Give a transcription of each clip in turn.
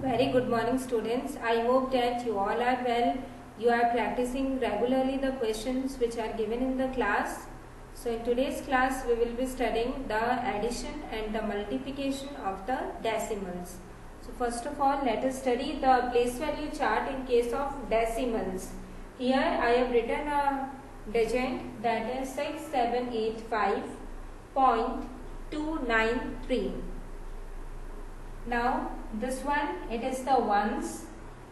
Very good morning, students. I hope that you all are well. You are practicing regularly the questions which are given in the class. So in today's class we will be studying the addition and the multiplication of the decimals. So first of all, let us study the place value chart in case of decimals. Here I have written a digit that is 6785.293. Now this one, it is the ones,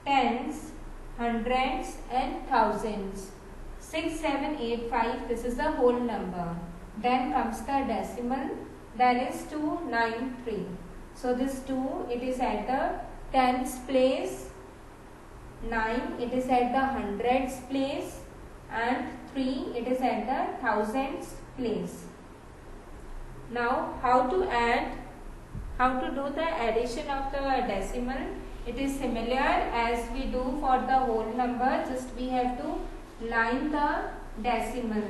tens, hundreds and thousands. 6785, this is the whole number. Then comes the decimal, that is 293. So this 2, it is at the tens place, 9, it is at the hundreds place, and 3, it is at the thousands place. Now how to do the addition of the decimal? It is similar as we do for the whole number, just we have to line the decimal.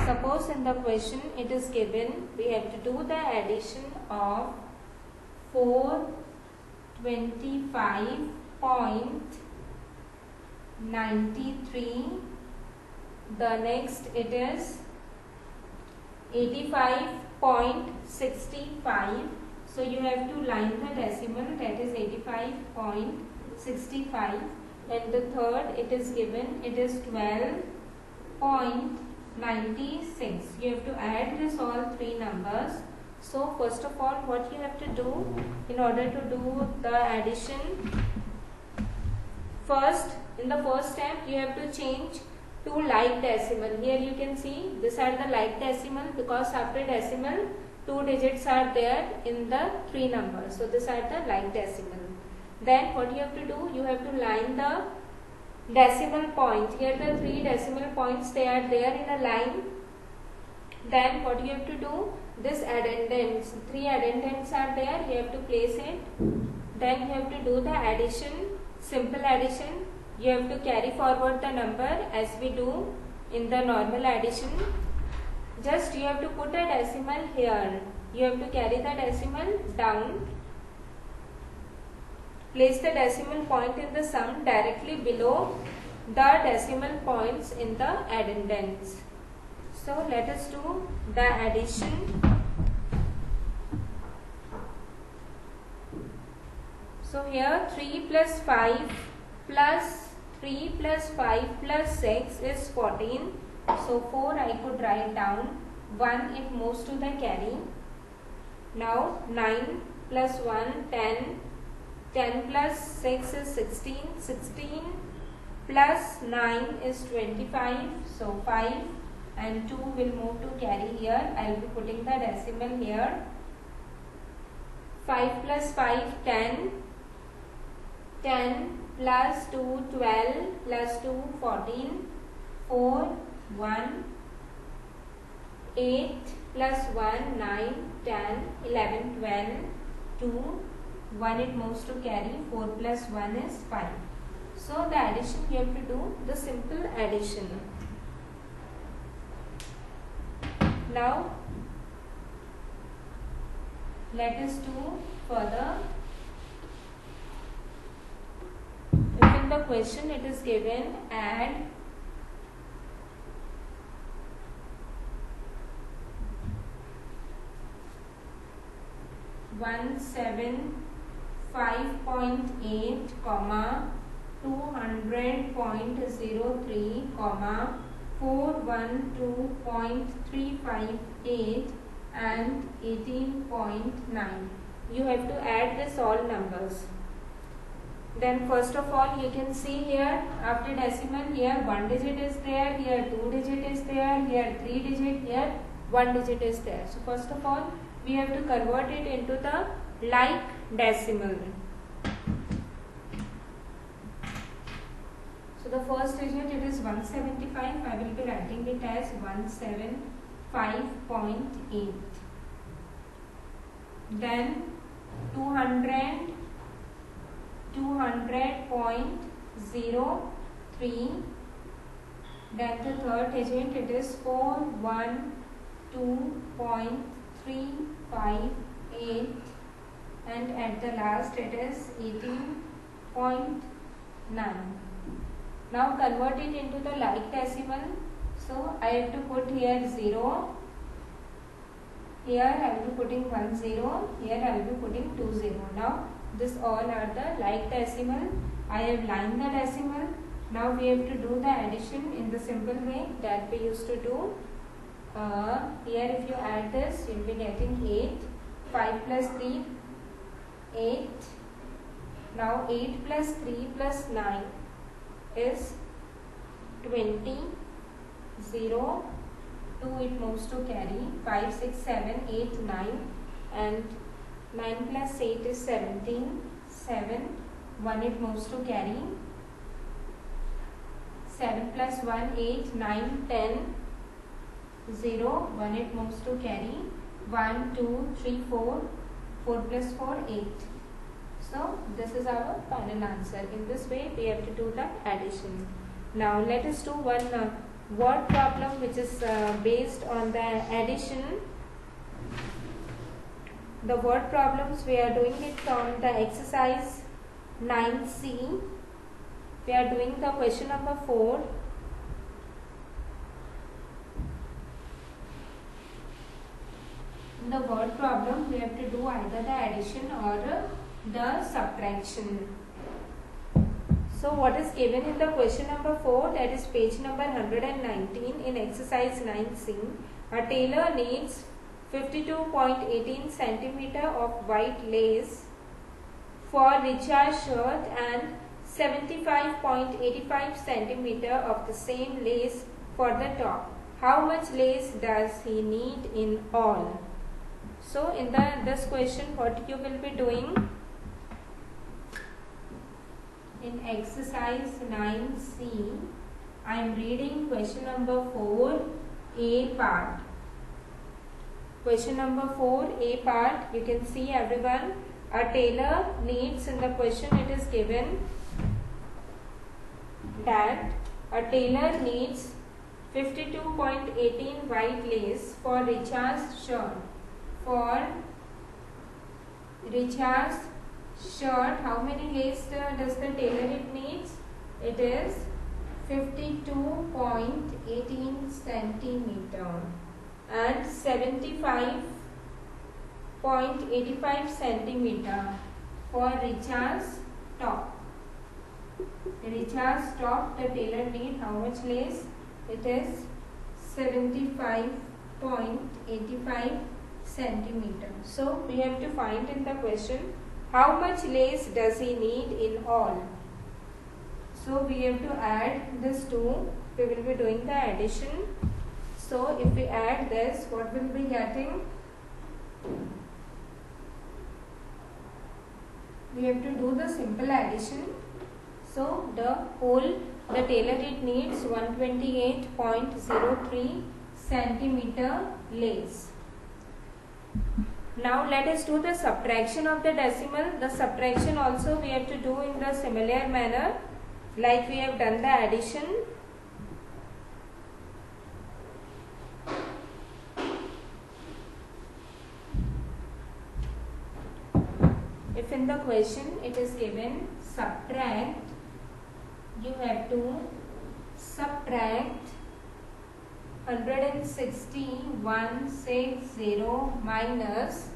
Suppose in the question it is given, we have to do the addition of 425.93. The next it is 85.65. So you have to line the decimal, that is 85.65. And the third it is given, it is 12.96. You have to add this all three numbers. So first of all, what you have to do in order to do the addition? First, in the first step, you have to change to like decimal. Here you can see these are the like decimal, because after decimal 2 digits are there in the three numbers. So these are the like decimal. Then what you have to do? You have to line the decimal point. Here the 3 decimal points, they are there in a line. Then what you have to do? This addendums, 3 addendums are there. You have to place it. Then you have to do the addition, simple addition. You have to carry forward the number as we do in the normal addition. Just you have to put a decimal here. You have to carry the decimal down. Place the decimal point in the sum directly below the decimal points in the addendums. So let us do the addition. So here 3 plus 5 plus 3 plus 5 plus 6 is 14. So 4 I could write down. 1 it moves to the carry. Now 9 plus 1 10. 10 plus 6 is 16. 16 plus 9 is 25. So 5 and 2 will move to carry here. I will be putting the decimal here. 5 plus 5 10. 10 plus 2 12 plus 2 14. 4 1 8 plus 1 9 10 11 12 2 1 it moves to carry. 4 plus 1 is 5. So the addition you have to do the simple addition. Now let us do further. If in the question it is given add 175.8, 200.03, 412.358 and 18.9. You have to add this all numbers. Then first of all, you can see here after decimal, here 1 digit is there, here 2 digit is there, here 3 digit, here 1 digit is there. So first of all, we have to convert it into the like decimal. So the first digit, it is 175. I will be writing it as 175.8. Then 200.03. Then the third digit, it is 412.358 and at the last it is 18.9. Now convert it into the like decimal. So I have to put here 0. Here I will be putting 1 0. Here I will be putting 2 0. Now this all are the like decimal. I have lined the decimal. Now we have to do the addition in the simple way that we used to do. Here if you add this, you will be getting 8. 5 plus 3, 8. Now 8 plus 3 plus 9 is 20. 0. 2 it moves to carry. 5, 6, 7, 8, 9. And 9 plus 8 is 17. 7. 1 it moves to carry. 7 plus 1, 8, 9, 10. 0. 1 it moves to carry. 1, 2, 3, 4. 4 plus 4, 8. So this is our final answer. In this way we have to do the addition. Now let us do one word problem which is based on the addition. The word problems we are doing it from the exercise 9C. We are doing the question number 4. In the word problem we have to do either the addition or the subtraction. So what is given in the question number 4, that is page number 119 in exercise 9C. A tailor needs 52.18 cm of white lace for Richard's shirt and 75.85 cm of the same lace for the top. How much lace does he need in all? So in this question what you will be doing? In exercise 9C, I am reading question number 4, A part. Question number 4, A part, you can see everyone, a tailor needs, in the question it is given that a tailor needs 52.18 white lace for Richard's shirt. For Richard's shirt, how many lace does the tailor it needs? It is 52.18 centimeter and 75.85 centimeter for Richard's top. Richard's top, the tailor need how much lace? It is 75.85 centimeter. So we have to find in the question how much lace does he need in all. So we have to add this two. We will be doing the addition. So if we add this, what will be getting? We have to do the simple addition. So the tailor it needs 128.03 centimeter lace. Now let us do the subtraction of the decimal. The subtraction also we have to do in the similar manner like we have done the addition. If in the question it is given subtract, you have to subtract 160,160 minus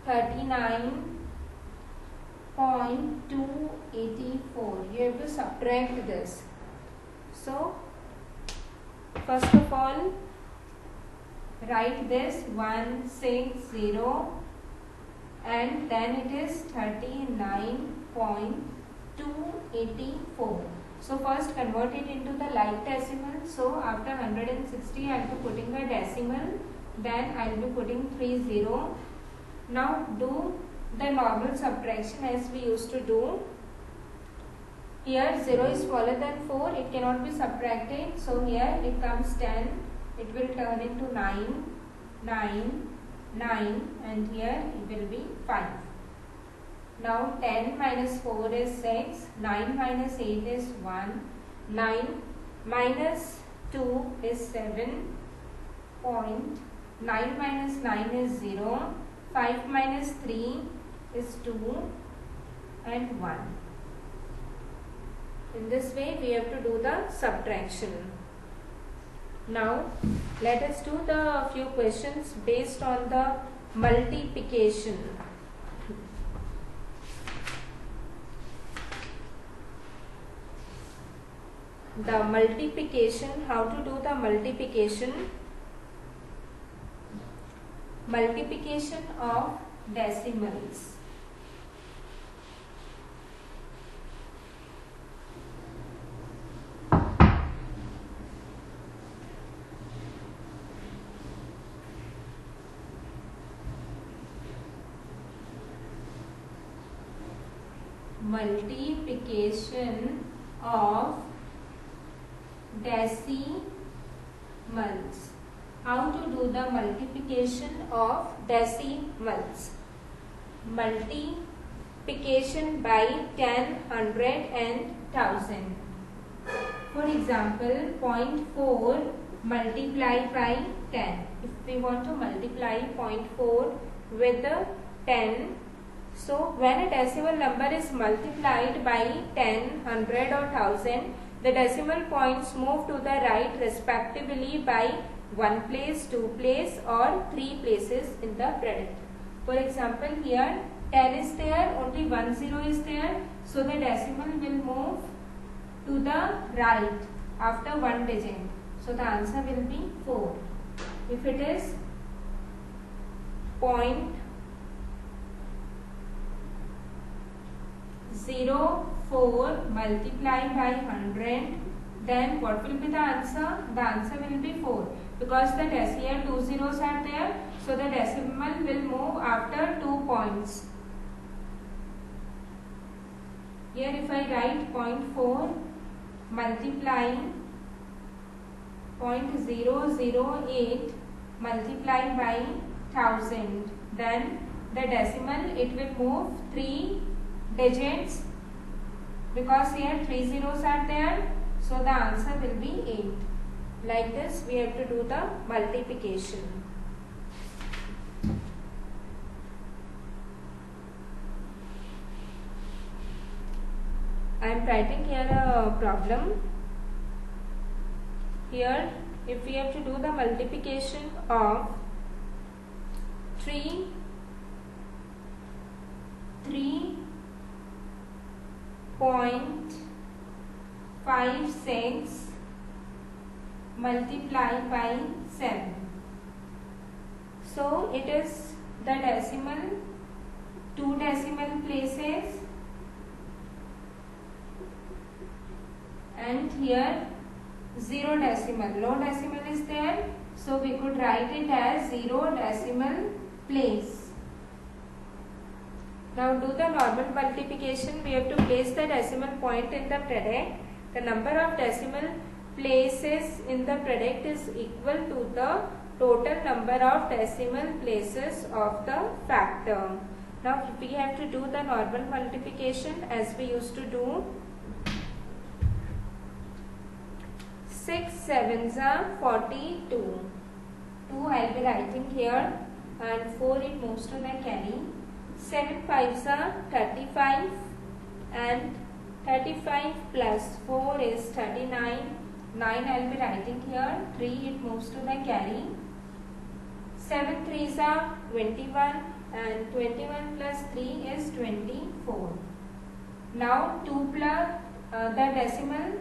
39.284. You have to subtract this. So first of all write this 160 and then it is 39.284. So first convert it into the like decimal. So after 160 I will be putting a decimal, then I will be putting 30. Now do the normal subtraction as we used to do. Here 0 is smaller than 4, it cannot be subtracted. So here it comes 10, it will turn into 9, 9, 9 and here it will be 5. Now 10 minus 4 is 6, 9 minus 8 is 1, 9 minus 2 is 7, 9 minus 9 is 0, 5 minus 3 is 2 and 1. In this way we have to do the subtraction. Now let us do the few questions based on the multiplication. The multiplication, how to do the multiplication? Multiplication of decimals. Multiplication of decimals. How to do the multiplication of decimals? Multiplication by 10, 100 and 1000. For example, 0.4 multiplied by 10. If we want to multiply 0.4 with 10, so when a decimal number is multiplied by 10, 100 or 1000, the decimal points move to the right respectively by 1 place, 2 place or 3 places in the product. For example, here 10 is there, only 1 0 is there, so the decimal will move to the right after 1 digit. So the answer will be 4. If it is 0.04 multiplied by 100, then what will be the answer? The answer will be 4, because the here 2 zeros are there, so the decimal will move after 2 points. Here if I write 0.4 multiplying 0.008 multiplied by 1000, then the decimal it will move 3 digits, because here 3 zeros are there, so the answer will be 8. Like this we have to do the multiplication. I am writing here a problem. Here if we have to do the multiplication of 3.56 multiplied by 7. So it is the decimal, 2 decimal places, and here 0 decimal, no decimal is there, so we could write it as 0 decimal place. Now do the normal multiplication. We have to place the decimal point in the product. The number of decimal places in the product is equal to the total number of decimal places of the factor. Now we have to do the normal multiplication as we used to do. 6 sevens are 42. 2 I will be writing here, and 4 it moves to the carry. 7 fives are 35, and 35 plus 4 is 39. 9 I will be writing here. 3 it moves to the carry. 7 threes are 21, and 21 plus 3 is 24. Now 2 plus the decimal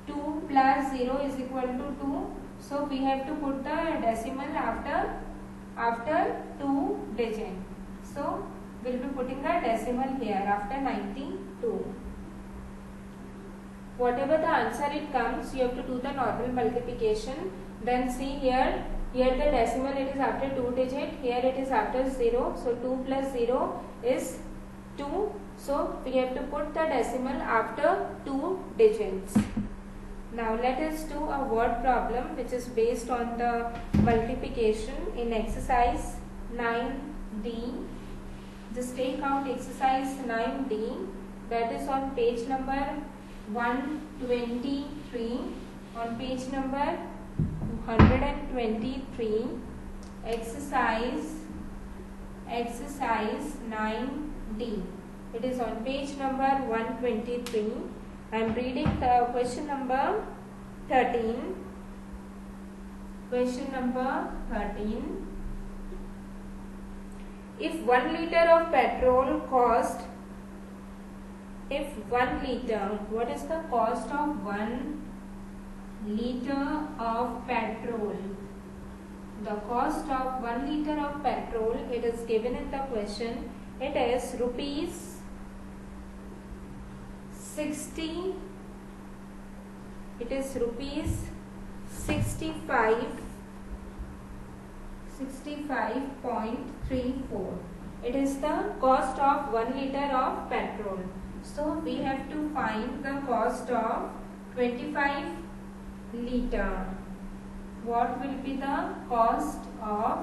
2 plus 0 is equal to 2. So we have to put the decimal after 2 digit. So we will be putting the decimal here after 92. Whatever the answer it comes, you have to do the normal multiplication. Then see here the decimal it is after 2 digit, here it is after 0. So 2 plus 0 is 2. So we have to put the decimal after 2 digits. Now let us do a word problem which is based on the multiplication in exercise 9D. Just take out exercise 9D, that is on page number 123. On page number 123, exercise exercise 9D. It is on page number 123. I am reading the question number 13. Question number 13. If 1 liter of petrol cost, what is the cost of 1 liter of petrol? The cost of 1 liter of petrol, it is given in the question. It is rupees 60. It is rupees 65.34. It is the cost of 1 liter of petrol. So we have to find the cost of 25 liter. What will be the cost of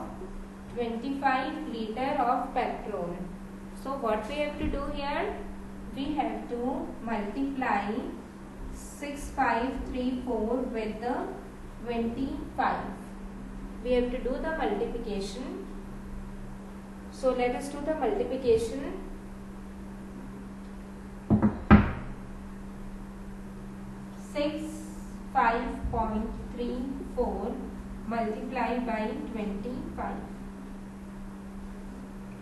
25 liter of petrol? So what we have to do here? We have to multiply 6534 with the 25. We have to do the multiplication. So let us do the multiplication. Six 5.34 multiplied by 25.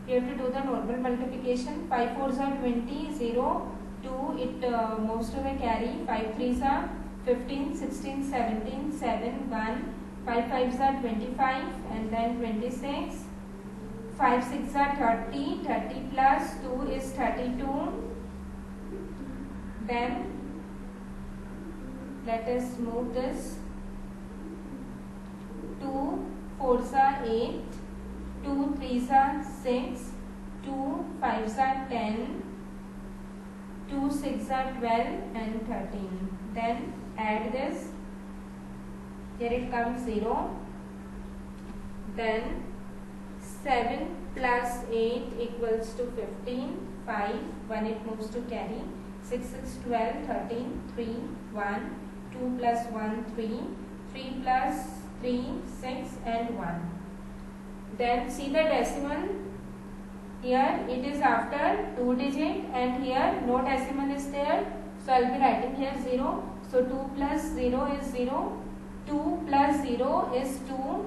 You have to do the normal multiplication. 5 4s are 20, 0, 2, it moves to the carry. 5 3s are 15, 16, 17, 7, 1. 5 5s are 25 and then 26. 5 6 are 30, 30 plus 2 is 32. Then let us move this. 2 4s are 8, 2 3s are 6, 2 5s are 10, 2 6 are 12 and 13. Then add this. Here it comes 0. Then 7 plus 8 equals to 15. 5, 1 it moves to carry. 6 6 12, 13, 3, 1. 2 plus 1, 3, 3 plus 3, 6 and 1. Then see the decimal. Here it is after 2 digit and here no decimal is there. So I will be writing here 0. So 2 plus 0 is 0. 2 plus 0 is 2.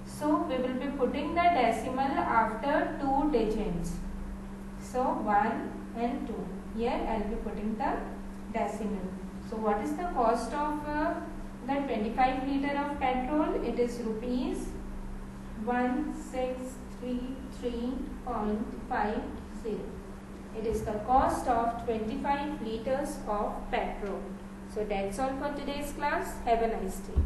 So we will be putting the decimal after 2 digits. So 1 and 2. Here I will be putting the decimal. So what is the cost of the 25 liter of petrol? It is rupees 1633.50. It is the cost of 25 liters of petrol. So that's all for today's class. Have a nice day.